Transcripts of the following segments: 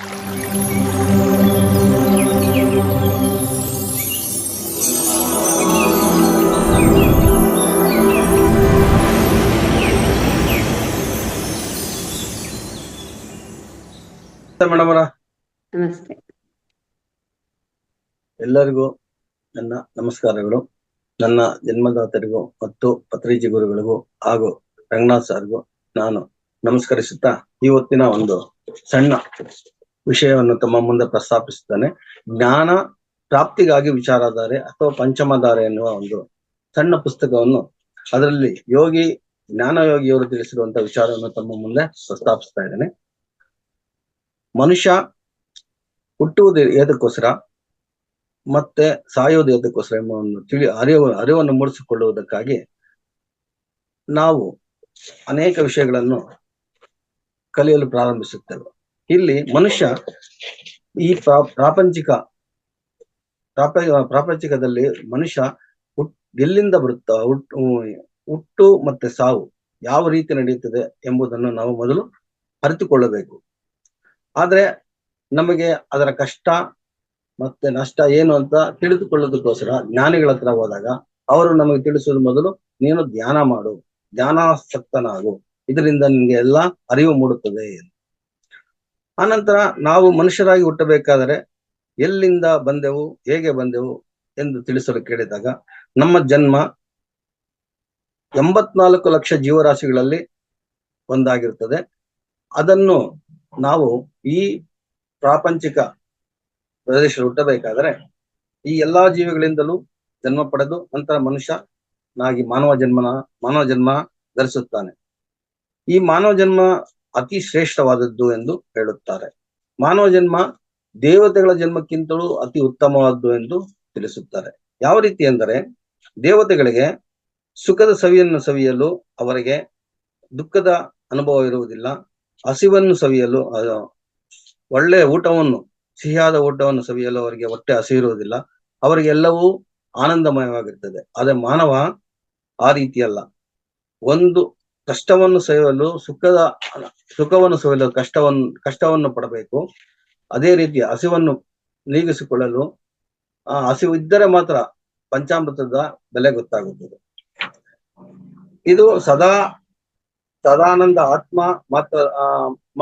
Madam ಅವರ ನಮಸ್ತೆ. ಎಲ್ಲರಿಗೂ ನನ್ನ ನಮಸ್ಕಾರಗಳು. ನನ್ನ ಜನ್ಮದಾತರಿಗೂ ಮತ್ತು ಪತ್ರಿಜಿ ಗುರುಗಳಿಗೂ ಹಾಗೂ ರಂಗನಾಥ್ ಸರ್ಗೂ ನಾನು ನಮಸ್ಕರಿಸುತ್ತಾ ಇವತ್ತಿನ ಒಂದು ಸಣ್ಣ ವಿಷಯವನ್ನು ತಮ್ಮ ಮುಂದೆ ಪ್ರಸ್ತಾಪಿಸುತ್ತಾನೆ. ಜ್ಞಾನ ಪ್ರಾಪ್ತಿಗಾಗಿ ವಿಚಾರಧಾರೆ ಅಥವಾ ಪಂಚಮಧಾರೆ ಎನ್ನುವ ಒಂದು ಸಣ್ಣ ಪುಸ್ತಕವನ್ನು, ಅದರಲ್ಲಿ ಜ್ಞಾನಯೋಗಿಯವರು ತಿಳಿಸಿರುವಂತಹ ವಿಚಾರವನ್ನು ತಮ್ಮ ಮುಂದೆ ಪ್ರಸ್ತಾಪಿಸ್ತಾ ಇದ್ದೇನೆ. ಮನುಷ್ಯ ಹುಟ್ಟುವುದು ಏದಕ್ಕೋಸ್ಕರ ಮತ್ತೆ ಸಾಯೋದು ಏದಕ್ಕೋಸ್ಕರ ಎಂಬ ಒಂದು ಅರಿವನ್ನು ಮೂಡಿಸಿಕೊಳ್ಳುವುದಕ್ಕಾಗಿ ನಾವು ಅನೇಕ ವಿಷಯಗಳನ್ನು ಕಲಿಯಲು ಪ್ರಾರಂಭಿಸುತ್ತೇವೆ. ಇಲ್ಲಿ ಮನುಷ್ಯ ಈ ಪ್ರಾಪಂಚಿಕದಲ್ಲಿ ಮನುಷ್ಯ ಎಲ್ಲಿಂದ ಬರುತ್ತಾ ಹುಟ್ಟು ಮತ್ತೆ ಸಾವು ಯಾವ ರೀತಿ ನಡೆಯುತ್ತದೆ ಎಂಬುದನ್ನು ನಾವು ಮೊದಲು ಅರಿತುಕೊಳ್ಳಬೇಕು. ಆದ್ರೆ ನಮಗೆ ಅದರ ಕಷ್ಟ ಮತ್ತೆ ನಷ್ಟ ಏನು ಅಂತ ತಿಳಿದುಕೊಳ್ಳೋದಕ್ಕೋಸ್ಕರ ಜ್ಞಾನಿಗಳ ಹತ್ರ ಹೋದಾಗ ಅವರು ನಮಗೆ ತಿಳಿಸೋದು ಮೊದಲು ನೀನು ಧ್ಯಾನ ಮಾಡು, ಧ್ಯಾನಾಸಕ್ತನಾಗು, ಇದರಿಂದ ನಿಮ್ಗೆ ಎಲ್ಲ ಅರಿವು ಮೂಡುತ್ತದೆ. ಆನಂತರ ನಾವು ಮನುಷ್ಯರಾಗಿ ಹುಟ್ಟಬೇಕಾದರೆ ಎಲ್ಲಿಂದ ಬಂದೆವು, ಹೇಗೆ ಬಂದೆವು ಎಂದು ತಿಳಿಸಲು ಕೇಳಿದಾಗ ನಮ್ಮ ಜನ್ಮ 84 ಲಕ್ಷ ಜೀವರಾಶಿಗಳಲ್ಲಿ ಒಂದಾಗಿರ್ತದೆ. ಅದನ್ನು ನಾವು ಈ ಪ್ರಾಪಂಚಿಕ ಪ್ರದೇಶ ಹುಟ್ಟಬೇಕಾದರೆ ಈ ಎಲ್ಲಾ ಜೀವಿಗಳಿಂದಲೂ ಜನ್ಮ ಪಡೆದು ನಂತರ ಮನುಷ್ಯನಾಗಿ ಮಾನವ ಜನ್ಮ ಧರಿಸುತ್ತಾನೆ. ಈ ಮಾನವ ಜನ್ಮ ಅತಿ ಶ್ರೇಷ್ಠವಾದದ್ದು ಎಂದು ಹೇಳುತ್ತಾರೆ. ಮಾನವ ಜನ್ಮ ದೇವತೆಗಳ ಜನ್ಮಕ್ಕಿಂತಲೂ ಅತಿ ಉತ್ತಮವಾದ್ದು ಎಂದು ತಿಳಿಸುತ್ತಾರೆ. ಯಾವ ರೀತಿ ಎಂದರೆ, ದೇವತೆಗಳಿಗೆ ಸುಖದ ಸವಿಯನ್ನು ಸವಿಯಲು ಅವರಿಗೆ ದುಃಖದ ಅನುಭವ ಇರುವುದಿಲ್ಲ. ಹಸಿವನ್ನು ಸವಿಯಲು ಒಳ್ಳೆಯ ಊಟವನ್ನು, ಸಿಹಿಯಾದ ಊಟವನ್ನು ಸವಿಯಲು ಅವರಿಗೆ ಹೊಟ್ಟೆ ಹಸಿವಿರುವುದಿಲ್ಲ. ಅವರಿಗೆಲ್ಲವೂ ಆನಂದಮಯವಾಗಿರ್ತದೆ. ಆದ್ರೆ ಮಾನವ ಆ ರೀತಿಯಲ್ಲ. ಒಂದು ಕಷ್ಟವನ್ನು ಸವಿಯಲು ಸುಖವನ್ನು ಸವಿಯಲು ಕಷ್ಟವನ್ನು ಪಡಬೇಕು. ಅದೇ ರೀತಿ ಹಸಿವನ್ನು ನೀಗಿಸಿಕೊಳ್ಳಲು ಹಸಿವು ಇದ್ದರೆ ಮಾತ್ರ ಪಂಚಾಮೃತದ ಬೆಲೆ ಗೊತ್ತಾಗುತ್ತದೆ. ಇದು ಸದಾನಂದ ಆತ್ಮ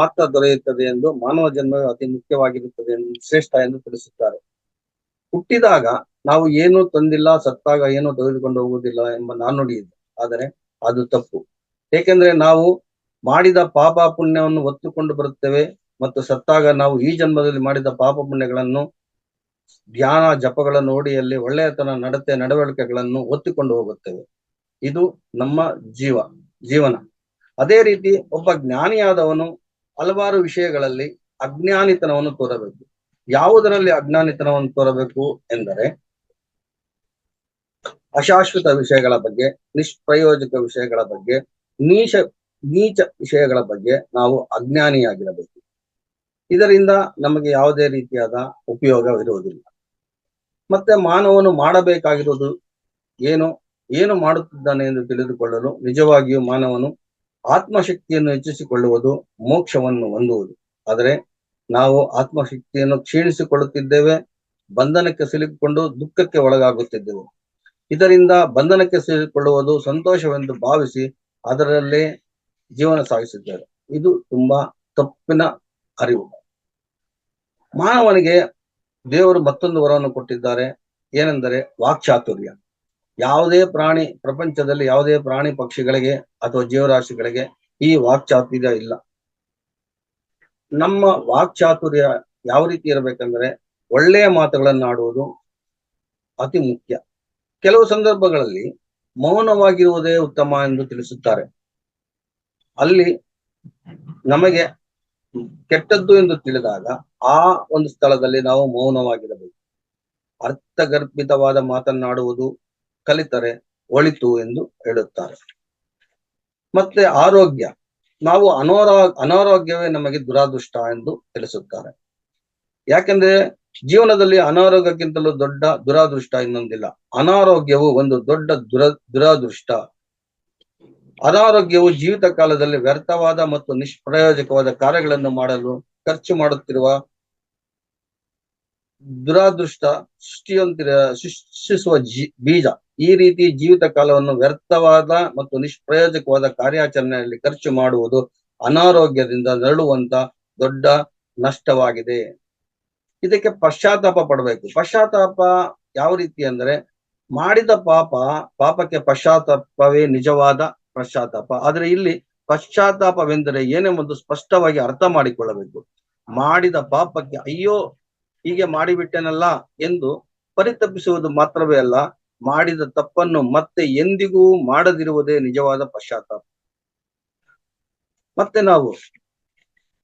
ಮಾತ್ರ ದೊರೆಯುತ್ತದೆ ಎಂದು ಮಾನವ ಜನ್ಮ ಅತಿ ಮುಖ್ಯವಾಗಿರುತ್ತದೆ ಎಂದು ಶ್ರೇಷ್ಠ ಎಂದು ತಿಳಿಸುತ್ತಾರೆ. ಹುಟ್ಟಿದಾಗ ನಾವು ಏನು ತಂದಿಲ್ಲ, ಸತ್ತಾಗ ಏನು ತೆಗೆದುಕೊಂಡು ಹೋಗುವುದಿಲ್ಲ ಎಂಬ ನಾನುಡಿ ಇದೆ. ಆದರೆ ಅದು ತಪ್ಪು. ಏಕೆಂದ್ರೆ ನಾವು ಮಾಡಿದ ಪಾಪ ಪುಣ್ಯವನ್ನು ಹೊತ್ತುಕೊಂಡು ಬರುತ್ತೇವೆ ಮತ್ತು ಸತ್ತಾಗ ನಾವು ಈ ಜನ್ಮದಲ್ಲಿ ಮಾಡಿದ ಪಾಪ ಪುಣ್ಯಗಳನ್ನು, ಧ್ಯಾನ ಜಪಗಳ ನೋಡಿಯಲ್ಲಿ ಒಳ್ಳೆಯತನ ನಡವಳಿಕೆಗಳನ್ನು ಒತ್ತಿಕೊಂಡು ಹೋಗುತ್ತೇವೆ. ಇದು ನಮ್ಮ ಜೀವನ. ಅದೇ ರೀತಿ ಒಬ್ಬ ಜ್ಞಾನಿಯಾದವನು ಹಲವಾರು ವಿಷಯಗಳಲ್ಲಿ ಅಜ್ಞಾನಿತನವನ್ನು ತೋರಬೇಕು. ಯಾವುದರಲ್ಲಿ ಅಜ್ಞಾನಿತನವನ್ನು ತೋರಬೇಕು ಎಂದರೆ, ಅಶಾಶ್ವತ ವಿಷಯಗಳ ಬಗ್ಗೆ, ನಿಷ್ಪ್ರಯೋಜಕ ವಿಷಯಗಳ ಬಗ್ಗೆ, ನೀಚ ವಿಷಯಗಳ ಬಗ್ಗೆ ನಾವು ಅಜ್ಞಾನಿಯಾಗಿರಬೇಕು. ಇದರಿಂದ ನಮಗೆ ಯಾವುದೇ ರೀತಿಯಾದ ಉಪಯೋಗವಿರುವುದಿಲ್ಲ. ಮತ್ತೆ ಮಾನವನು ಮಾಡಬೇಕಾಗಿರುವುದು ಏನು ಮಾಡುತ್ತಿದ್ದಾನೆ ಎಂದು ತಿಳಿದುಕೊಳ್ಳಲು ನಿಜವಾಗಿಯೂ ಮಾನವನು ಆತ್ಮಶಕ್ತಿಯನ್ನು ಹೆಚ್ಚಿಸಿಕೊಳ್ಳುವುದು, ಮೋಕ್ಷವನ್ನು ಹೊಂದುವುದು. ಆದರೆ ನಾವು ಆತ್ಮಶಕ್ತಿಯನ್ನು ಕ್ಷೀಣಿಸಿಕೊಳ್ಳುತ್ತಿದ್ದೇವೆ, ಬಂಧನಕ್ಕೆ ಸಿಲುಕಿಕೊಂಡು ದುಃಖಕ್ಕೆ ಒಳಗಾಗುತ್ತಿದ್ದೆವು. ಇದರಿಂದ ಬಂಧನಕ್ಕೆ ಸಿಲುಕೊಳ್ಳುವುದು ಸಂತೋಷವೆಂದು ಭಾವಿಸಿ ಅದರಲ್ಲೇ ಜೀವನ ಸಾಗಿಸಿದ್ದೇವೆ. ಇದು ತುಂಬಾ ತಪ್ಪಿನ ಅರಿವು. ಮಾನವನಿಗೆ ದೇವರು ಮತ್ತೊಂದು ವರವನ್ನು ಕೊಟ್ಟಿದ್ದಾರೆ. ಏನೆಂದರೆ ವಾಕ್ಚಾತುರ್ಯ. ಪ್ರಪಂಚದಲ್ಲಿ ಯಾವುದೇ ಪ್ರಾಣಿ ಪಕ್ಷಿಗಳಿಗೆ ಅಥವಾ ಜೀವರಾಶಿಗಳಿಗೆ ಈ ವಾಕ್ಚಾತುರ್ಯ ಇಲ್ಲ. ನಮ್ಮ ವಾಕ್ಚಾತುರ್ಯ ಯಾವ ರೀತಿ ಇರಬೇಕಂದ್ರೆ, ಒಳ್ಳೆಯ ಮಾತುಗಳನ್ನು ಆಡುವುದು ಅತಿ ಮುಖ್ಯ. ಕೆಲವು ಸಂದರ್ಭಗಳಲ್ಲಿ ಮೌನವಾಗಿರುವುದೇ ಉತ್ತಮ ಎಂದು ತಿಳಿಸುತ್ತಾರೆ. ಅಲ್ಲಿ ನಮಗೆ ಕೆಟ್ಟದ್ದು ಎಂದು ತಿಳಿದಾಗ ಆ ಒಂದು ಸ್ಥಳದಲ್ಲಿ ನಾವು ಮೌನವಾಗಿರಬೇಕು. ಅರ್ಥಗರ್ಭಿತವಾದ ಮಾತನ್ನಾಡುವುದು ಕಲಿತರೆ ಒಳಿತು ಎಂದು ಹೇಳುತ್ತಾರೆ. ಮತ್ತೆ ಆರೋಗ್ಯ, ನಾವು ಅನಾರೋಗ್ಯವೇ ನಮಗೆ ದುರಾದೃಷ್ಟ ಎಂದು ತಿಳಿಸುತ್ತಾರೆ. ಯಾಕೆಂದ್ರೆ ಜೀವನದಲ್ಲಿ ಅನಾರೋಗ್ಯಕ್ಕಿಂತಲೂ ದೊಡ್ಡ ದುರಾದೃಷ್ಟ ಇನ್ನೊಂದಿಲ್ಲ. ಅನಾರೋಗ್ಯವು ಒಂದು ದೊಡ್ಡ ದುರಾದೃಷ್ಟ. ಅನಾರೋಗ್ಯವು ಜೀವಿತ ಕಾಲದಲ್ಲಿ ವ್ಯರ್ಥವಾದ ಮತ್ತು ನಿಷ್ಪ್ರಯೋಜಕವಾದ ಕಾರ್ಯಗಳನ್ನು ಮಾಡಲು ಖರ್ಚು ಮಾಡುತ್ತಿರುವ ದುರಾದೃಷ್ಟ ಸೃಷ್ಟಿಸುವ ಬೀಜ. ಈ ರೀತಿ ಜೀವಿತ ಕಾಲವನ್ನು ವ್ಯರ್ಥವಾದ ಮತ್ತು ನಿಷ್ಪ್ರಯೋಜಕವಾದ ಕಾರ್ಯಾಚರಣೆಯಲ್ಲಿ ಖರ್ಚು ಮಾಡುವುದು ಅನಾರೋಗ್ಯದಿಂದ ನರಳುವಂತ ದೊಡ್ಡ ನಷ್ಟವಾಗಿದೆ. ಇದಕ್ಕೆ ಪಶ್ಚಾತ್ತಾಪ ಪಡಬೇಕು. ಪಶ್ಚಾತ್ತಾಪ ಯಾವ ರೀತಿ ಅಂದ್ರೆ, ಮಾಡಿದ ಪಾಪಕ್ಕೆ ಪಶ್ಚಾತ್ತಾಪವೇ ನಿಜವಾದ ಪಶ್ಚಾತ್ತಾಪ. ಆದ್ರೆ ಇಲ್ಲಿ ಪಶ್ಚಾತ್ತಾಪವೆಂದರೆ ಏನೆಂಬುದು ಸ್ಪಷ್ಟವಾಗಿ ಅರ್ಥ ಮಾಡಿಕೊಳ್ಳಬೇಕು. ಮಾಡಿದ ಪಾಪಕ್ಕೆ ಅಯ್ಯೋ ಹೀಗೆ ಮಾಡಿಬಿಟ್ಟೆನಲ್ಲ ಎಂದು ಪರಿತಪಿಸುವುದು ಮಾತ್ರವೇ ಅಲ್ಲ, ಮಾಡಿದ ತಪ್ಪನ್ನು ಮತ್ತೆ ಎಂದಿಗೂ ಮಾಡದಿರುವುದೇ ನಿಜವಾದ ಪಶ್ಚಾತ್ತಾಪ. ಮತ್ತೆ ನಾವು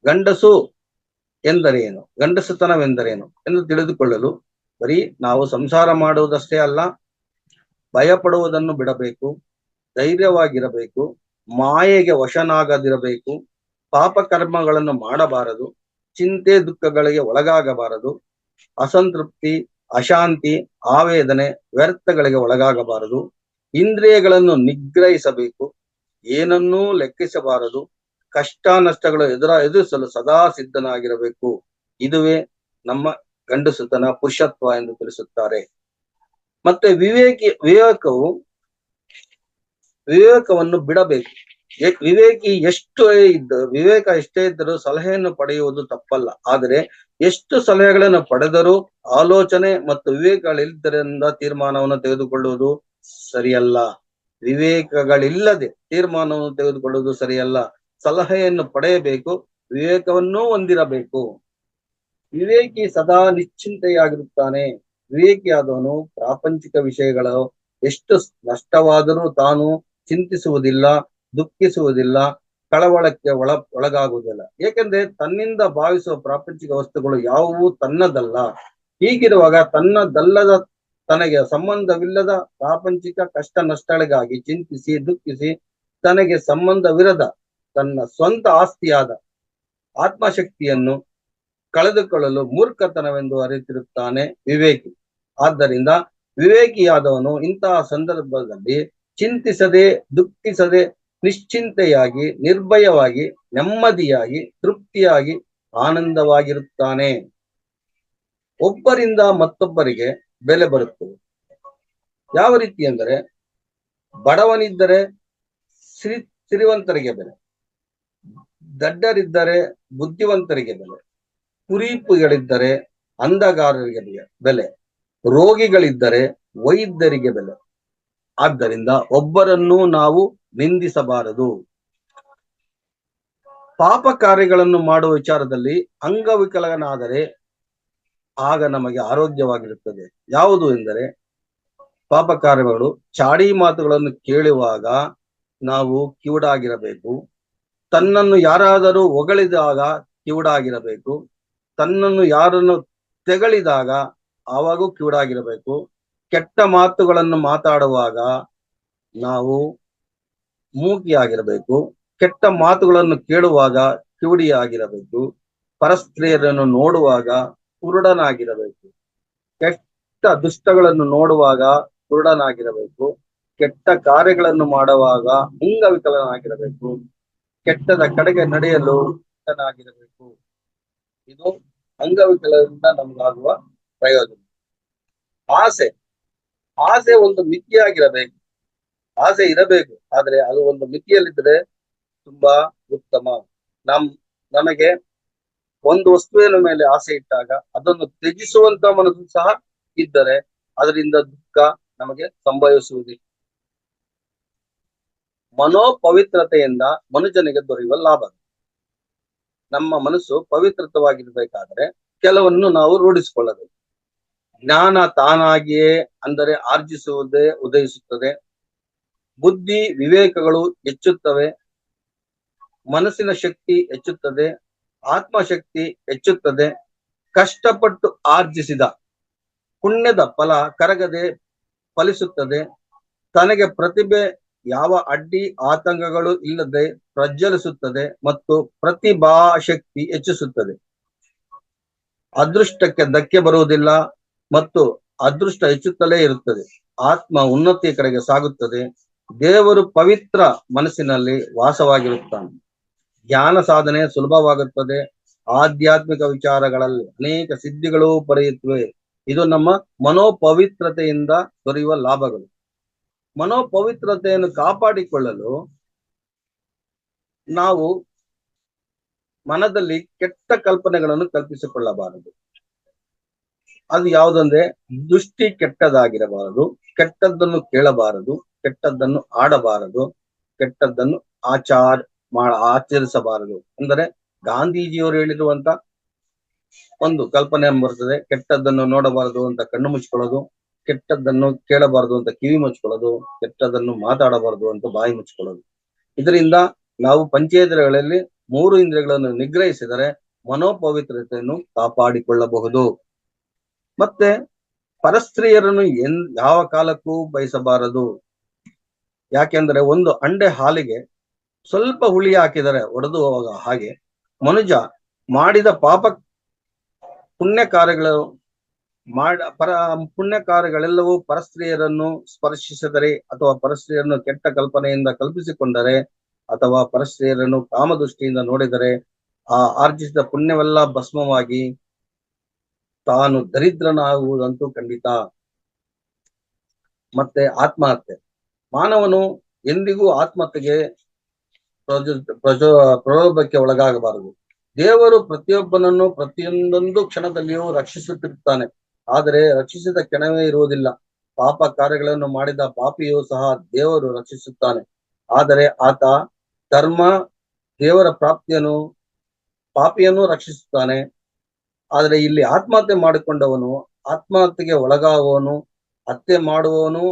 ಗಂಡಸು ಎಂದರೇನು, ಗಂಡಸುತನವೆಂದರೇನು ಎಂದು ತಿಳಿದುಕೊಳ್ಳಲು ಬರೀ ನಾವು ಸಂಸಾರ ಮಾಡುವುದಷ್ಟೇ ಅಲ್ಲ, ಭಯಪಡುವುದನ್ನು ಬಿಡಬೇಕು, ಧೈರ್ಯವಾಗಿರಬೇಕು, ಮಾಯೆಗೆ ವಶನಾಗದಿರಬೇಕು, ಪಾಪ ಕರ್ಮಗಳನ್ನು ಮಾಡಬಾರದು, ಚಿಂತೆ ದುಃಖಗಳಿಗೆ ಒಳಗಾಗಬಾರದು, ಅಸಂತೃಪ್ತಿ, ಅಶಾಂತಿ, ಆವೇದನೆ, ವ್ಯರ್ಥಗಳಿಗೆ ಒಳಗಾಗಬಾರದು, ಇಂದ್ರಿಯಗಳನ್ನು ನಿಗ್ರಹಿಸಬೇಕು, ಏನನ್ನೂ ಲೆಕ್ಕಿಸಬಾರದು, ಕಷ್ಟ ನಷ್ಟಗಳು ಎದುರಿಸಲು ಸದಾ ಸಿದ್ಧನಾಗಿರಬೇಕು. ಇದುವೇ ನಮ್ಮ ಗಂಡಸುತನ, ಪುರುಷತ್ವ ಎಂದು ತಿಳಿಸುತ್ತಾರೆ. ಮತ್ತೆ ವಿವೇಕವನ್ನು ಬಿಡಬೇಕು. ವಿವೇಕ ಎಷ್ಟೇ ಇದ್ದರೂ ಸಲಹೆಯನ್ನು ಪಡೆಯುವುದು ತಪ್ಪಲ್ಲ. ಆದರೆ ಎಷ್ಟು ಸಲಹೆಗಳನ್ನು ಪಡೆದರೂ ಆಲೋಚನೆ ಮತ್ತು ವಿವೇಕಗಳಿಲ್ಲದರಿಂದ ತೀರ್ಮಾನವನ್ನು ತೆಗೆದುಕೊಳ್ಳುವುದು ಸರಿಯಲ್ಲ. ವಿವೇಕಗಳಿಲ್ಲದೆ ತೀರ್ಮಾನವನ್ನು ತೆಗೆದುಕೊಳ್ಳುವುದು ಸರಿಯಲ್ಲ. ಸಲಹೆಯನ್ನು ಪಡೆಯಬೇಕು, ವಿವೇಕವನ್ನೂ ಹೊಂದಿರಬೇಕು. ವಿವೇಕಿ ಸದಾ ನಿಶ್ಚಿಂತೆಯಾಗಿರುತ್ತಾನೆ. ವಿವೇಕಿಯಾದವನು ಪ್ರಾಪಂಚಿಕ ವಿಷಯಗಳು ಎಷ್ಟು ನಷ್ಟವಾದರೂ ತಾನು ಚಿಂತಿಸುವುದಿಲ್ಲ, ದುಃಖಿಸುವುದಿಲ್ಲ, ಕಳವಳಕ್ಕೆ ಒಳಗಾಗುವುದಿಲ್ಲ. ಏಕೆಂದ್ರೆ ತನ್ನಿಂದ ಭಾವಿಸುವ ಪ್ರಾಪಂಚಿಕ ವಸ್ತುಗಳು ಯಾವುವು ತನ್ನದಲ್ಲ. ಹೀಗಿರುವಾಗ ತನ್ನದಲ್ಲದ, ತನಗೆ ಸಂಬಂಧವಿಲ್ಲದ ಪ್ರಾಪಂಚಿಕ ಕಷ್ಟ ನಷ್ಟಗಳಿಗಾಗಿ ಚಿಂತಿಸಿ ದುಃಖಿಸಿ ತನಗೆ ಸಂಬಂಧವಿರದ ತನ್ನ ಸ್ವಂತ ಆಸ್ತಿಯಾದ ಆತ್ಮಶಕ್ತಿಯನ್ನು ಕಳೆದುಕೊಳ್ಳಲು ಮೂರ್ಖತನವೆಂದು ಅರಿತಿರುತ್ತಾನೆ ವಿವೇಕಿ. ಆದ್ದರಿಂದ ವಿವೇಕಿಯಾದವನು ಇಂತಹ ಸಂದರ್ಭದಲ್ಲಿ ಚಿಂತಿಸದೆ, ದುಃಖಿಸದೆ, ನಿಶ್ಚಿಂತೆಯಾಗಿ, ನಿರ್ಭಯವಾಗಿ, ನೆಮ್ಮದಿಯಾಗಿ, ತೃಪ್ತಿಯಾಗಿ, ಆನಂದವಾಗಿರುತ್ತಾನೆ. ಒಬ್ಬರಿಂದ ಮತ್ತೊಬ್ಬರಿಗೆ ಬೆಲೆ ಬರುತ್ತದೆ. ಯಾವ ರೀತಿ ಅಂದರೆ, ಬಡವನಿದ್ದರೆ ಸಿರಿವಂತರಿಗೆ ಬೆಲೆ, ದಡ್ಡರಿದ್ದರೆ ಬುದ್ಧಿವಂತರಿಗೆ ಬೆಲೆ, ಕುರೀಪುಗಳಿದ್ದರೆ ಅಂಧಗಾರರಿಗೆ ಬೆಲೆ, ರೋಗಿಗಳಿದ್ದರೆ ವೈದ್ಯರಿಗೆ ಬೆಲೆ. ಆದ್ದರಿಂದ ಒಬ್ಬರನ್ನು ನಾವು ನಿಂದಿಸಬಾರದು. ಪಾಪ ಕಾರ್ಯಗಳನ್ನು ಮಾಡುವ ವಿಚಾರದಲ್ಲಿ ಅಂಗವಿಕಲನಾದರೆ ಆಗ ನಮಗೆ ಆರೋಗ್ಯವಾಗಿರುತ್ತದೆ. ಯಾವುದು ಎಂದರೆ, ಪಾಪ ಕಾರ್ಯಗಳು, ಚಾಡಿ ಮಾತುಗಳನ್ನು ಕೇಳುವಾಗ ನಾವು ಕಿವುಡಾಗಿರಬೇಕು. ತನ್ನನ್ನು ಯಾರಾದರೂ ಹೊಗಳಿದಾಗ ಕಿವುಡಾಗಿರಬೇಕು. ತನ್ನನ್ನು ಯಾರನ್ನು ತೆಗಳಿದಾಗ ಆವಾಗೂ ಕಿವುಡಾಗಿರಬೇಕು. ಕೆಟ್ಟ ಮಾತುಗಳನ್ನು ಮಾತಾಡುವಾಗ ನಾವು ಮೂಕಿಯಾಗಿರಬೇಕು. ಕೆಟ್ಟ ಮಾತುಗಳನ್ನು ಕೇಳುವಾಗ ಕಿವುಡಿಯಾಗಿರಬೇಕು. ಪರಸ್ತ್ರೀಯರನ್ನು ನೋಡುವಾಗ ಕುರುಡನಾಗಿರಬೇಕು. ಕೆಟ್ಟ ದುಷ್ಟಗಳನ್ನು ನೋಡುವಾಗ ಕುರುಡನಾಗಿರಬೇಕು. ಕೆಟ್ಟ ಕಾರ್ಯಗಳನ್ನು ಮಾಡುವಾಗ ಅಂಗವಿಕಲನಾಗಿರಬೇಕು. ಕೆಟ್ಟದ ಕಡೆಗೆ ನಡೆಯಲು ಕುರುಡನಾಗಿರಬೇಕು. ಇದು ಅಂಗವಿಕಲದಿಂದ ನಮಗಾಗುವ ಪ್ರಯೋಜನ. ಆಸೆ ಒಂದು ಮಿತಿಯಾಗಿರಬೇಕು. ಆಸೆ ಇರಬೇಕು, ಆದ್ರೆ ಅದು ಒಂದು ಮಿತಿಯಲ್ಲಿದ್ದರೆ ತುಂಬಾ ಉತ್ತಮ. ನಮಗೆ ಒಂದು ವಸ್ತುವಿನ ಮೇಲೆ ಆಸೆ ಇಟ್ಟಾಗ ಅದನ್ನು ತ್ಯಜಿಸುವಂತ ಮನಸ್ಸು ಸಹ ಇದ್ದರೆ ಅದರಿಂದ ದುಃಖ ನಮಗೆ ಸಂಭವಿಸುವುದಿಲ್ಲ. ಮನೋಪವಿತ್ರತೆಯಿಂದ ಮನುಷ್ಯನಿಗೆ ದೊರೆಯುವ ಲಾಭ. ನಮ್ಮ ಮನಸ್ಸು ಪವಿತ್ರವಾಗಿರ್ಬೇಕಾದ್ರೆ ಕೆಲವನ್ನು ನಾವು ರೂಢಿಸಿಕೊಳ್ಳಬೇಕು. ಜ್ಞಾನ ತಾನಾಗಿಯೇ ಅಂದರೆ ಆರ್ಜಿಸುವುದೇ ಉದಯಿಸುತ್ತದೆ. ಬುದ್ಧಿ ವಿವೇಕಗಳು ಹೆಚ್ಚುತ್ತವೆ. ಮನಸ್ಸಿನ ಶಕ್ತಿ ಹೆಚ್ಚುತ್ತದೆ. ಆತ್ಮಶಕ್ತಿ ಹೆಚ್ಚುತ್ತದೆ. ಕಷ್ಟಪಟ್ಟು ಆರ್ಜಿಸಿದ ಪುಣ್ಯದ ಫಲ ಕರಗದೆ ಫಲಿಸುತ್ತದೆ. ತನಗೆ ಪ್ರತಿಭೆ ಯಾವ ಅಡ್ಡಿ ಆತಂಕಗಳು ಇಲ್ಲದೆ ಪ್ರಜ್ವಲಿಸುತ್ತದೆ ಮತ್ತು ಪ್ರತಿಭಾ ಶಕ್ತಿ ಹೆಚ್ಚಿಸುತ್ತದೆ. ಅದೃಷ್ಟಕ್ಕೆ ಧಕ್ಕೆ ಬರುವುದಿಲ್ಲ ಮತ್ತು ಅದೃಷ್ಟ ಹೆಚ್ಚುತ್ತಲೇ ಇರುತ್ತದೆ. ಆತ್ಮ ಉನ್ನತಿಯ ಕಡೆಗೆ ಸಾಗುತ್ತದೆ. ದೇವರು ಪವಿತ್ರ ಮನಸ್ಸಿನಲ್ಲಿ ವಾಸವಾಗಿರುತ್ತಾನೆ. ಜ್ಞಾನ ಸಾಧನೆ ಸುಲಭವಾಗುತ್ತದೆ. ಆಧ್ಯಾತ್ಮಿಕ ವಿಚಾರಗಳಲ್ಲಿ ಅನೇಕ ಸಿದ್ಧಿಗಳು ಪಡೆಯುತ್ತವೆ. ಇದು ನಮ್ಮ ಮನೋಪವಿತ್ರತೆಯಿಂದ ದೊರೆಯುವ ಲಾಭಗಳು. ಮನೋಪವಿತ್ರತೆಯನ್ನು ಕಾಪಾಡಿಕೊಳ್ಳಲು ನಾವು ಮನದಲ್ಲಿ ಕೆಟ್ಟ ಕಲ್ಪನೆಗಳನ್ನು ಕಲ್ಪಿಸಿಕೊಳ್ಳಬಾರದು. ಅದು ಯಾವುದಂದ್ರೆ ದೃಷ್ಟಿ ಕೆಟ್ಟದಾಗಿರಬಾರದು, ಕೆಟ್ಟದ್ದನ್ನು ಕೇಳಬಾರದು, ಕೆಟ್ಟದ್ದನ್ನು ಆಡಬಾರದು, ಕೆಟ್ಟದ್ದನ್ನು ಆಚರಿಸಬಾರದು. ಅಂದರೆ ಗಾಂಧೀಜಿಯವರು ಹೇಳಿರುವಂತ ಒಂದು ಕಲ್ಪನೆ ಬರ್ತದೆ. ಕೆಟ್ಟದ್ದನ್ನು ನೋಡಬಾರದು ಅಂತ ಕಣ್ಣು ಮುಚ್ಕೊಳ್ಳೋದು, ಕೆಟ್ಟದ್ದನ್ನು ಕೇಳಬಾರದು ಅಂತ ಕಿವಿ ಮುಚ್ಕೊಳ್ಳೋದು, ಕೆಟ್ಟದ್ದನ್ನು ಮಾತಾಡಬಾರದು ಅಂತ ಬಾಯಿ ಮುಚ್ಕೊಳ್ಳೋದು. ಇದರಿಂದ ನಾವು ಪಂಚೇಂದ್ರಿಯಗಳಲ್ಲಿ 3 ಇಂದ್ರಿಯಗಳನ್ನು ನಿಗ್ರಹಿಸಿದರೆ ಮನೋಪವಿತ್ರತೆಯನ್ನು ಕಾಪಾಡಿಕೊಳ್ಳಬಹುದು. ಮತ್ತೆ ಪರಸ್ತ್ರೀಯರನ್ನು ಯಾವ ಕಾಲಕ್ಕೂ ಬಯಸಬಾರದು. ಯಾಕೆಂದ್ರೆ ಒಂದು ಅಂಡೆ ಹಾಲಿಗೆ ಸ್ವಲ್ಪ ಹುಳಿ ಹಾಕಿದರೆ ಒಡೆದು ಹೋಗ ಹಾಗೆ ಮನುಜ ಮಾಡಿದ ಪುಣ್ಯ ಕಾರ್ಯಗಳು ಪುಣ್ಯ ಕಾರ್ಯಗಳೆಲ್ಲವೂ ಪರಸ್ತ್ರೀಯರನ್ನು ಸ್ಪರ್ಶಿಸಿದರೆ ಅಥವಾ ಪರಸ್ತ್ರೀಯರನ್ನು ಕೆಟ್ಟ ಕಲ್ಪನೆಯಿಂದ ಕಲ್ಪಿಸಿಕೊಂಡರೆ ಅಥವಾ ಪರಸ್ತ್ರೀಯರನ್ನು ಕಾಮದೃಷ್ಟಿಯಿಂದ ನೋಡಿದರೆ ಆ ಆರ್ಜಿಸಿದ ಪುಣ್ಯವೆಲ್ಲ ಭಸ್ಮವಾಗಿ ತಾನು ದರಿದ್ರನಾಗುವುದಂತೂ ಖಂಡಿತ. ಮತ್ತೆ ಆತ್ಮಹತ್ಯೆ. ಮಾನವನು ಎಂದಿಗೂ ಆತ್ಮಹತ್ಯೆಗೆ ಪ್ರಲೋಭಕ್ಕೆ ಒಳಗಾಗಬಾರದು. ದೇವರು ಪ್ರತಿಯೊಬ್ಬನನ್ನು ಪ್ರತಿಯೊಂದೊಂದು ಕ್ಷಣದಲ್ಲಿಯೂ ರಕ್ಷಿಸುತ್ತಿರುತ್ತಾನೆ. ಆದರೆ ರಕ್ಷಿಸಿದ ಕ್ಷಣವೇ ಇರುವುದಿಲ್ಲ. ಪಾಪ ಕಾರ್ಯಗಳನ್ನು ಮಾಡಿದ ಪಾಪಿಯೂ ಸಹ ದೇವರು ರಕ್ಷಿಸುತ್ತಾನೆ. ಆದರೆ ಆತ ದೇವರ ಪಾಪಿಯನ್ನು ರಕ್ಷಿಸುತ್ತಾನೆ. ಆದರೆ ಇಲ್ಲಿ ಆತ್ಮಹತ್ಯೆ ಮಾಡಿಕೊಂಡವನು, ಆತ್ಮಹತ್ಯೆಗೆ ಒಳಗಾಗುವವನು, ಹತ್ಯೆ ಮಾಡುವವನು,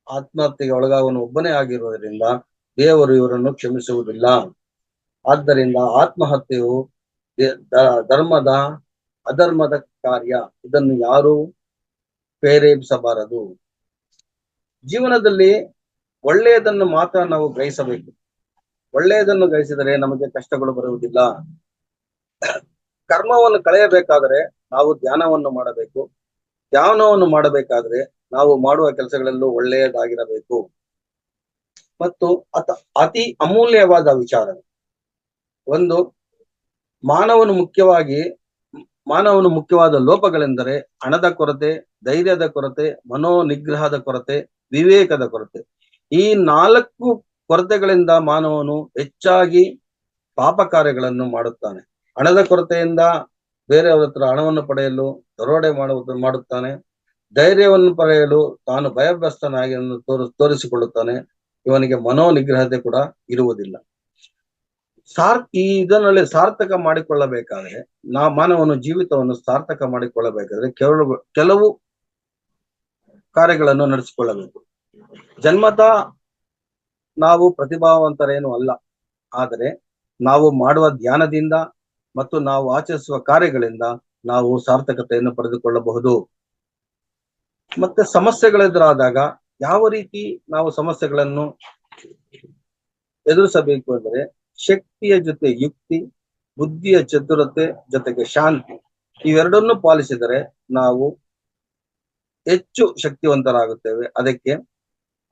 ಆತ್ಮಹತ್ಯೆಗೆ ಒಳಗಾಗುವವನು ಒಬ್ಬನೇ ಆಗಿರುವುದರಿಂದ ದೇವರು ಇವರನ್ನು ಕ್ಷಮಿಸುವುದಿಲ್ಲ. ಆದ್ದರಿಂದ ಆತ್ಮಹತ್ಯೆಯು ಧರ್ಮದ ಅಧರ್ಮದ ಕಾರ್ಯ. ಇದನ್ನು ಯಾರು ಪ್ರೇರೇಪಿಸಬಾರದು. ಜೀವನದಲ್ಲಿ ಒಳ್ಳೆಯದನ್ನು ಮಾತ್ರ ನಾವು ಗ್ರಹಿಸಬೇಕು. ಒಳ್ಳೆಯದನ್ನು ಗ್ರಹಿಸಿದರೆ ನಮಗೆ ಕಷ್ಟಗಳು ಬರುವುದಿಲ್ಲ. ಕರ್ಮವನ್ನು ಕಳೆಯಬೇಕಾದರೆ ನಾವು ಧ್ಯಾನವನ್ನು ಮಾಡಬೇಕು. ಧ್ಯಾನವನ್ನು ಮಾಡಬೇಕಾದ್ರೆ ನಾವು ಮಾಡುವ ಕೆಲಸಗಳೆಲ್ಲೂ ಒಳ್ಳೆಯದಾಗಿರಬೇಕು. ಮತ್ತು ಅತಿ ಅಮೂಲ್ಯವಾದ ವಿಚಾರ ಒಂದು, ಮಾನವನು ಮುಖ್ಯವಾದ ಲೋಪಗಳೆಂದರೆ ಹಣದ ಕೊರತೆ, ಧೈರ್ಯದ ಕೊರತೆ, ಮನೋನಿಗ್ರಹದ ಕೊರತೆ, ವಿವೇಕದ ಕೊರತೆ. ಈ 4 ಕೊರತೆಗಳಿಂದ ಮಾನವನು ಹೆಚ್ಚಾಗಿ ಪಾಪ ಕಾರ್ಯಗಳನ್ನು ಮಾಡುತ್ತಾನೆ. ಹಣದ ಕೊರತೆಯಿಂದ ಬೇರೆಯವರ ಹತ್ರ ಹಣವನ್ನು ಪಡೆಯಲು ದರೋಡೆ ಮಾಡುತ್ತಾನೆ. ಧೈರ್ಯವನ್ನು ಪಡೆಯಲು ತಾನು ಭಯಭ್ರಷ್ಟನಾಗಿ ತೋರಿಸಿಕೊಳ್ಳುತ್ತಾನೆ. ಇವನಿಗೆ ಮನೋನಿಗ್ರಹತೆ ಕೂಡ ಇರುವುದಿಲ್ಲ. ಇದನ್ನಲ್ಲಿ ಸಾರ್ಥಕ ಮಾಡಿಕೊಳ್ಳಬೇಕಾದ್ರೆ ಮಾನವನು ಜೀವಿತವನ್ನು ಸಾರ್ಥಕ ಮಾಡಿಕೊಳ್ಳಬೇಕಾದ್ರೆ ಕೆಲವು ಕಾರ್ಯಗಳನ್ನು ನಡೆಸಿಕೊಳ್ಳಬೇಕು. ಜನ್ಮತಃ ನಾವು ಪ್ರತಿಭಾವಂತರೇನು ಅಲ್ಲ. ಆದರೆ ನಾವು ಮಾಡುವ ಧ್ಯಾನದಿಂದ ಮತ್ತು ನಾವು ಆಚರಿಸುವ ಕಾರ್ಯಗಳಿಂದ ನಾವು ಸಾರ್ಥಕತೆಯನ್ನು ಪಡೆದುಕೊಳ್ಳಬಹುದು. ಮತ್ತೆ ಸಮಸ್ಯೆಗಳೆದುರಾದಾಗ ಯಾವ ರೀತಿ ನಾವು ಸಮಸ್ಯೆಗಳನ್ನು ಎದುರಿಸಬೇಕು ಅಂದರೆ ಶಕ್ತಿಯ ಜೊತೆ ಯುಕ್ತಿ, ಬುದ್ಧಿಯ ಚತುರತೆ ಜೊತೆಗೆ ಶಾಂತಿ, ಇವೆರಡನ್ನು ಪಾಲಿಸಿದರೆ ನಾವು ಹೆಚ್ಚು ಶಕ್ತಿವಂತರಾಗುತ್ತೇವೆ. ಅದಕ್ಕೆ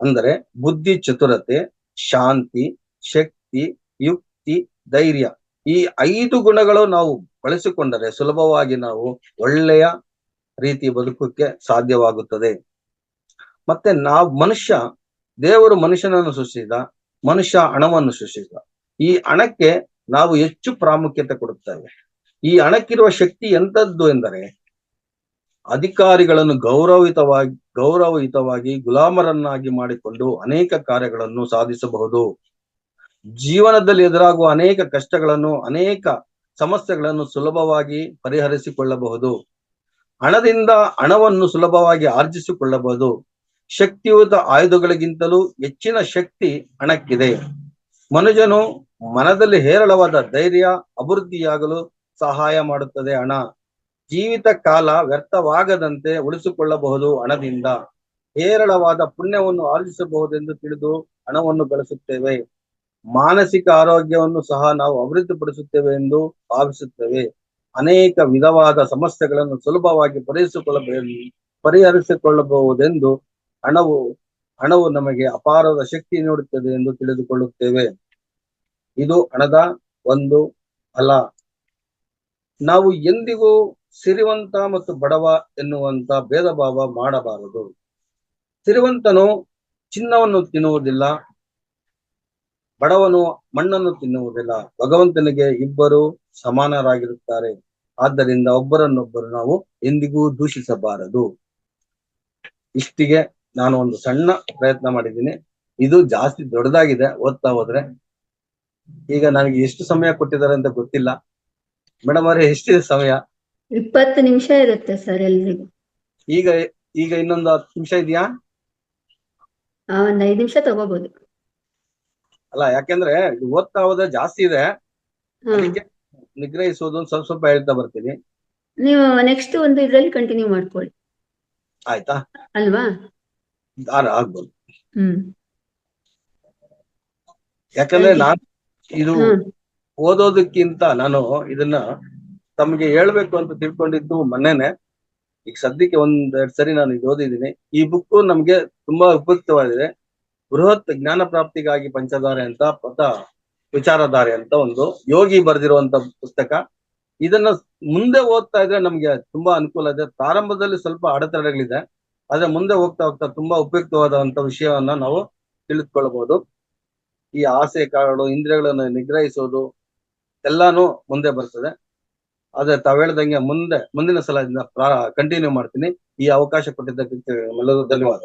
ಅಂದರೆ ಬುದ್ಧಿ ಚತುರತೆ, ಶಾಂತಿ, ಶಕ್ತಿ, ಯುಕ್ತಿ, ಧೈರ್ಯ, ಈ 5 ಗುಣಗಳು ನಾವು ಬಳಸಿಕೊಂಡರೆ ಸುಲಭವಾಗಿ ನಾವು ಒಳ್ಳೆಯ ರೀತಿ ಬದುಕಕ್ಕೆ ಸಾಧ್ಯವಾಗುತ್ತದೆ. ಮತ್ತೆ ದೇವರು ಮನುಷ್ಯನನ್ನು ಸೃಷ್ಟಿಸಿದ, ಮನುಷ್ಯ ಹಣವನ್ನು ಸೃಷ್ಟಿಸಿದ. ಈ ಹಣಕ್ಕೆ ನಾವು ಹೆಚ್ಚು ಪ್ರಾಮುಖ್ಯತೆ ಕೊಡುತ್ತೇವೆ. ಈ ಹಣಕ್ಕಿರುವ ಶಕ್ತಿ ಎಂತದ್ದು ಎಂದರೆ ಅಧಿಕಾರಿಗಳನ್ನು ಗೌರವಯುತವಾಗಿ ಗುಲಾಮರನ್ನಾಗಿ ಮಾಡಿಕೊಂಡು ಅನೇಕ ಕಾರ್ಯಗಳನ್ನು ಸಾಧಿಸಬಹುದು. ಜೀವನದಲ್ಲಿ ಎದುರಾಗುವ ಅನೇಕ ಕಷ್ಟಗಳನ್ನು, ಅನೇಕ ಸಮಸ್ಯೆಗಳನ್ನು ಸುಲಭವಾಗಿ ಪರಿಹರಿಸಿಕೊಳ್ಳಬಹುದು. ಹಣವನ್ನು ಸುಲಭವಾಗಿ ಆರ್ಜಿಸಿಕೊಳ್ಳಬಹುದು. ಶಕ್ತಿಯುತ ಆಯುಧಗಳಿಗಿಂತಲೂ ಹೆಚ್ಚಿನ ಶಕ್ತಿ ಹಣಕ್ಕಿದೆ. ಮನುಷ್ಯನು ಮನದಲ್ಲಿ ಹೇರಳವಾದ ಧೈರ್ಯ ಅಭಿವೃದ್ಧಿಯಾಗಲು ಸಹಾಯ ಮಾಡುತ್ತದೆ ಹಣ. ಜೀವಿತ ಕಾಲ ವ್ಯರ್ಥವಾಗದಂತೆ ಉಳಿಸಿಕೊಳ್ಳಬಹುದು ಹಣದಿಂದ. ಹೇರಳವಾದ ಪುಣ್ಯವನ್ನು ಆರ್ಜಿಸಬಹುದೆಂದು ತಿಳಿದು ಹಣವನ್ನು ಗಳಿಸುತ್ತೇವೆ. ಮಾನಸಿಕ ಆರೋಗ್ಯವನ್ನು ಸಹ ನಾವು ಅಭಿವೃದ್ಧಿಪಡಿಸುತ್ತೇವೆ ಎಂದು ಭಾವಿಸುತ್ತೇವೆ. ಅನೇಕ ವಿಧವಾದ ಸಮಸ್ಯೆಗಳನ್ನು ಸುಲಭವಾಗಿ ಪರಿಹರಿಸಿಕೊಳ್ಳಬಹುದೆಂದು ಹಣವು ನಮಗೆ ಅಪಾರದ ಶಕ್ತಿ ನೀಡುತ್ತದೆ ಎಂದು ತಿಳಿದುಕೊಳ್ಳುತ್ತೇವೆ. ಇದು ಹಣದ ಒಂದು ಫಲ. ನಾವು ಎಂದಿಗೂ ಸಿರಿವಂತ ಮತ್ತು ಬಡವ ಎನ್ನುವಂತ ಭೇದ ಭಾವ ಮಾಡಬಾರದು. ಸಿರಿವಂತನು ಚಿನ್ನವನ್ನು ತಿನ್ನುವುದಿಲ್ಲ, ಬಡವನು ಮಣ್ಣನ್ನು ತಿನ್ನುವುದಿಲ್ಲ. ಭಗವಂತನಿಗೆ ಇಬ್ಬರು ಸಮಾನರಾಗಿರುತ್ತಾರೆ. ಆದ್ದರಿಂದ ಒಬ್ಬರನ್ನೊಬ್ಬರು ನಾವು ಎಂದಿಗೂ ದೂಷಿಸಬಾರದು. ಇಷ್ಟಿಗೆ ನಾನು ಒಂದು ಸಣ್ಣ ಪ್ರಯತ್ನ ಮಾಡಿದ್ದೀನಿ. ಇದು ಜಾಸ್ತಿ ದೊಡ್ಡದಾಗಿದೆ ಓದ್ತಾ ಹೋದ್ರೆ. ಈಗ ನನಗೆ ಎಷ್ಟು ಸಮಯ ಕೊಟ್ಟಿದ್ದಾರೆ ಅಂತ ಗೊತ್ತಿಲ್ಲ. ಮೇಡಮ್ ಅವರೇ, ಎಷ್ಟಿದೆ ಸಮಯ? 20 ನಿಮಿಷ ಇರುತ್ತೆ ಸರ್ ಎಲ್ರಿಗೂ. ಈಗ ಈಗ ಇನ್ನೊಂದು 10 ನಿಮಿಷ ಇದೆಯಾ? ಒಂದ್ 5 ನಿಮಿಷ ತಗೋಬಹುದು. ಅಲ್ಲ, ಯಾಕೆಂದ್ರೆ ಇದು ಓದ್ತಾ ಹೋದ್ರೆ ಜಾಸ್ತಿ ಇದೆ. ಹಾ, ಅದಕ್ಕೆ ನಿಗ್ರಹಿಸೋದು ಸ್ವಲ್ಪ ಸ್ವಲ್ಪ ಹೇಳ್ತಾ ಬರ್ತೀನಿ. ನೀವು ನೆಕ್ಸ್ಟ್ ಒಂದು ಇದ್ರಲ್ಲಿ ಕಂಟಿನ್ಯೂ ಮಾಡ್ಕೊಳ್ಳಿ, ಆಯ್ತಾ? ಅಲ್ವಾ? ಆಗ್ಬೋದು. ಹ್ಮ್. ಯಾಕಂದ್ರೆ ನಾನು ಇದು ಹ್ಮ್. ಓದೋದಕ್ಕಿಂತ ನಾನು ಇದನ್ನ ತಮಗೆ ಹೇಳ್ಬೇಕು ಅಂತ ತಿಳ್ಕೊಂಡಿದ್ದು ಮೊನ್ನೆನೆ. ಈಗ ಸದ್ಯಕ್ಕೆ 1-2 ಸರಿ ನಾನು ಇದು ಓದಿದ್ದೀನಿ. ಈ ಬುಕ್ ನಮ್ಗೆ ತುಂಬಾ ಉಪಯುಕ್ತವಾಗಿದೆ. ಬೃಹತ್ ಜ್ಞಾನ ಪ್ರಾಪ್ತಿಗಾಗಿ ಪಂಚಧಾರೆ ಅಂತ ಪಥ ವಿಚಾರಧಾರೆ ಅಂತ ಒಂದು ಯೋಗಿ ಬರೆದಿರುವಂತ ಪುಸ್ತಕ. ಇದನ್ನ ಮುಂದೆ ಓದ್ತಾ ಇದ್ರೆ ನಮ್ಗೆ ತುಂಬಾ ಅನುಕೂಲ ಇದೆ. ಪ್ರಾರಂಭದಲ್ಲಿ ಸ್ವಲ್ಪ ಅಡೆತಡೆಗಳಿದೆ, ಆದ್ರೆ ಮುಂದೆ ಹೋಗ್ತಾ ಹೋಗ್ತಾ ತುಂಬಾ ಉಪಯುಕ್ತವಾದಂತ ವಿಷಯವನ್ನ ನಾವು ತಿಳಿದುಕೊಳ್ಬಹುದು. ಈ ಆಸೆ ಕಾಳು ಇಂದ್ರಿಯಗಳನ್ನು ನಿಗ್ರಹಿಸೋದು ಎಲ್ಲಾನು ಮುಂದೆ ಬರ್ತದೆ. ಆದ್ರೆ ತಾವ್ ಹೇಳ್ದಂಗೆ ಮುಂದಿನ ಸಲ ಇದನ್ನ ಕಂಟಿನ್ಯೂ ಮಾಡ್ತೀನಿ. ಈ ಅವಕಾಶ ಕೊಟ್ಟಿದ್ದಕ್ಕೆ ಎಲ್ಲರಿಗೂ ಧನ್ಯವಾದ.